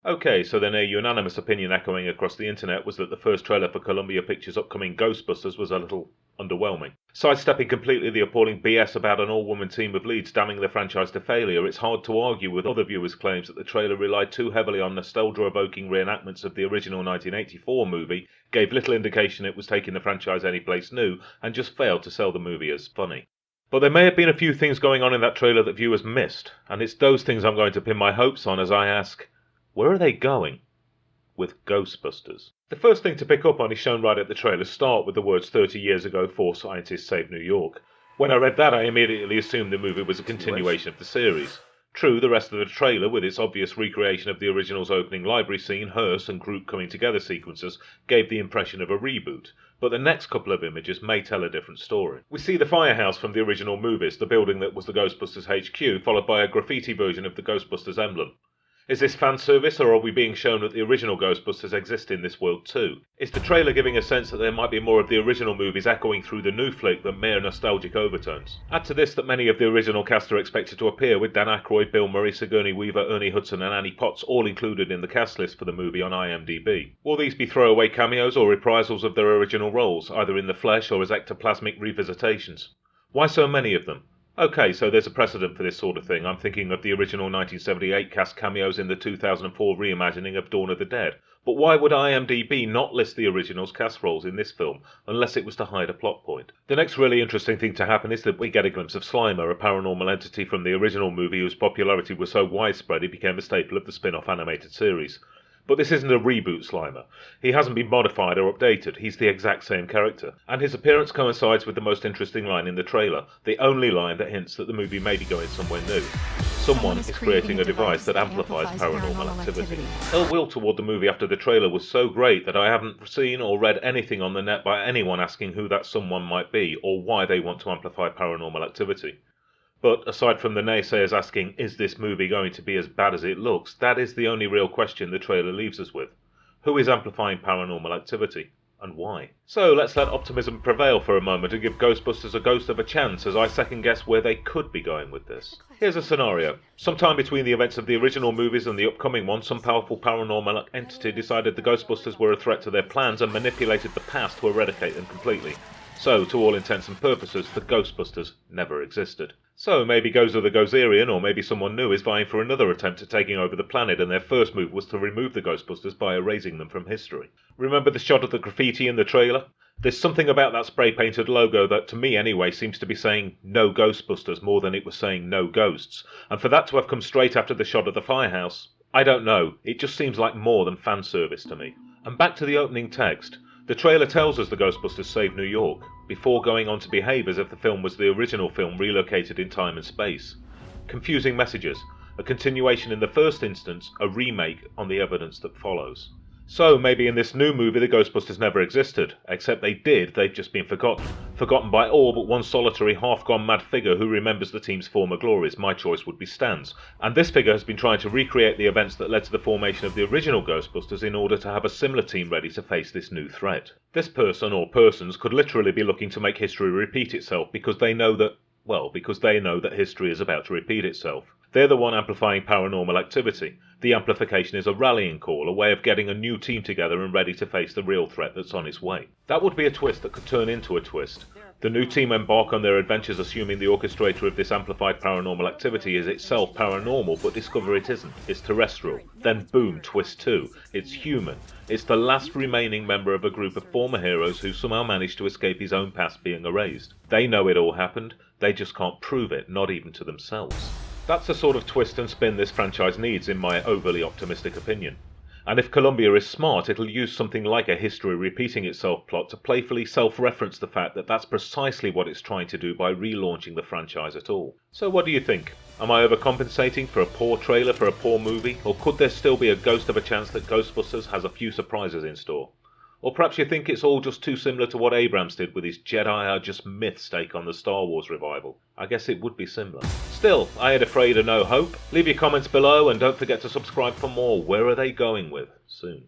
Okay, so then a unanimous opinion echoing across the internet was that the first trailer for Columbia Pictures' upcoming Ghostbusters was a little underwhelming. Sidestepping completely the appalling BS about an all-woman team of leads damning the franchise to failure, it's hard to argue with other viewers' claims that the trailer relied too heavily on nostalgia-evoking reenactments of the original 1984 movie, gave little indication it was taking the franchise anyplace new, and just failed to sell the movie as funny. But there may have been a few things going on in that trailer that viewers missed, and it's those things I'm going to pin my hopes on as I ask, where are they going with Ghostbusters? The first thing to pick up on is shown right at the trailer's start with the words 30 years ago, 4 scientists saved New York. When I read that, I immediately assumed the movie was a continuation of the series. True, the rest of the trailer, with its obvious recreation of the original's opening library scene, hearse and group coming together sequences, gave the impression of a reboot, but the next couple of images may tell a different story. We see the firehouse from the original movies, the building that was the Ghostbusters HQ, followed by a graffiti version of the Ghostbusters emblem. Is this fan service, or are we being shown that the original Ghostbusters exist in this world too? Is the trailer giving a sense that there might be more of the original movies echoing through the new flick than mere nostalgic overtones? Add to this that many of the original cast are expected to appear, with Dan Aykroyd, Bill Murray, Sigourney Weaver, Ernie Hudson and Annie Potts all included in the cast list for the movie on IMDb. Will these be throwaway cameos or reprisals of their original roles, either in the flesh or as ectoplasmic revisitations? Why so many of them? Okay, so there's a precedent for this sort of thing. I'm thinking of the original 1978 cast cameos in the 2004 reimagining of Dawn of the Dead. But why would IMDb not list the original's cast roles in this film, unless it was to hide a plot point? The next really interesting thing to happen is that we get a glimpse of Slimer, a paranormal entity from the original movie whose popularity was so widespread it became a staple of the spin-off animated series. But this isn't a reboot Slimer. He hasn't been modified or updated, he's the exact same character. And his appearance coincides with the most interesting line in the trailer, the only line that hints that the movie may be going somewhere new. Someone is creating a device that amplifies paranormal activity. Ill will toward the movie after the trailer was so great that I haven't seen or read anything on the net by anyone asking who that someone might be or why they want to amplify paranormal activity. But aside from the naysayers asking, is this movie going to be as bad as it looks, that is the only real question the trailer leaves us with. Who is amplifying paranormal activity? And why? So let's let optimism prevail for a moment and give Ghostbusters a ghost of a chance as I second guess where they could be going with this. Here's a scenario. Sometime between the events of the original movies and the upcoming one, some powerful paranormal entity decided the Ghostbusters were a threat to their plans and manipulated the past to eradicate them completely. So, to all intents and purposes, the Ghostbusters never existed. So maybe Gozer the Gozerian, or maybe someone new, is vying for another attempt at taking over the planet, and their first move was to remove the Ghostbusters by erasing them from history. Remember the shot of the graffiti in the trailer? There's something about that spray-painted logo that, to me anyway, seems to be saying no Ghostbusters more than it was saying no ghosts. And for that to have come straight after the shot of the firehouse, I don't know, it just seems like more than fan service to me. And back to the opening text. The trailer tells us the Ghostbusters saved New York, before going on to behave as if the film was the original film relocated in time and space. Confusing messages, a continuation in the first instance, a remake on the evidence that follows. So maybe in this new movie the Ghostbusters never existed, except they did, they've just been forgotten. Forgotten by all but one solitary half-gone mad figure who remembers the team's former glories. My choice would be Stan's. And this figure has been trying to recreate the events that led to the formation of the original Ghostbusters in order to have a similar team ready to face this new threat. This person, or persons, could literally be looking to make history repeat itself because they know that history is about to repeat itself. They're the one amplifying paranormal activity. The amplification is a rallying call, a way of getting a new team together and ready to face the real threat that's on its way. That would be a twist that could turn into a twist. The new team embark on their adventures assuming the orchestrator of this amplified paranormal activity is itself paranormal, but discover it isn't. It's terrestrial. Then boom, twist 2. It's human. It's the last remaining member of a group of former heroes who somehow managed to escape his own past being erased. They know it all happened, they just can't prove it, not even to themselves. That's the sort of twist and spin this franchise needs, in my overly optimistic opinion. And if Columbia is smart, it'll use something like a history repeating itself plot to playfully self-reference the fact that that's precisely what it's trying to do by relaunching the franchise at all. So what do you think? Am I overcompensating for a poor trailer for a poor movie? Or could there still be a ghost of a chance that Ghostbusters has a few surprises in store? Or perhaps you think it's all just too similar to what Abrams did with his Jedi are just myths take on the Star Wars revival. I guess it would be similar. Still, I ain't afraid of no hope. Leave your comments below and don't forget to subscribe for more Where Are They Going With soon.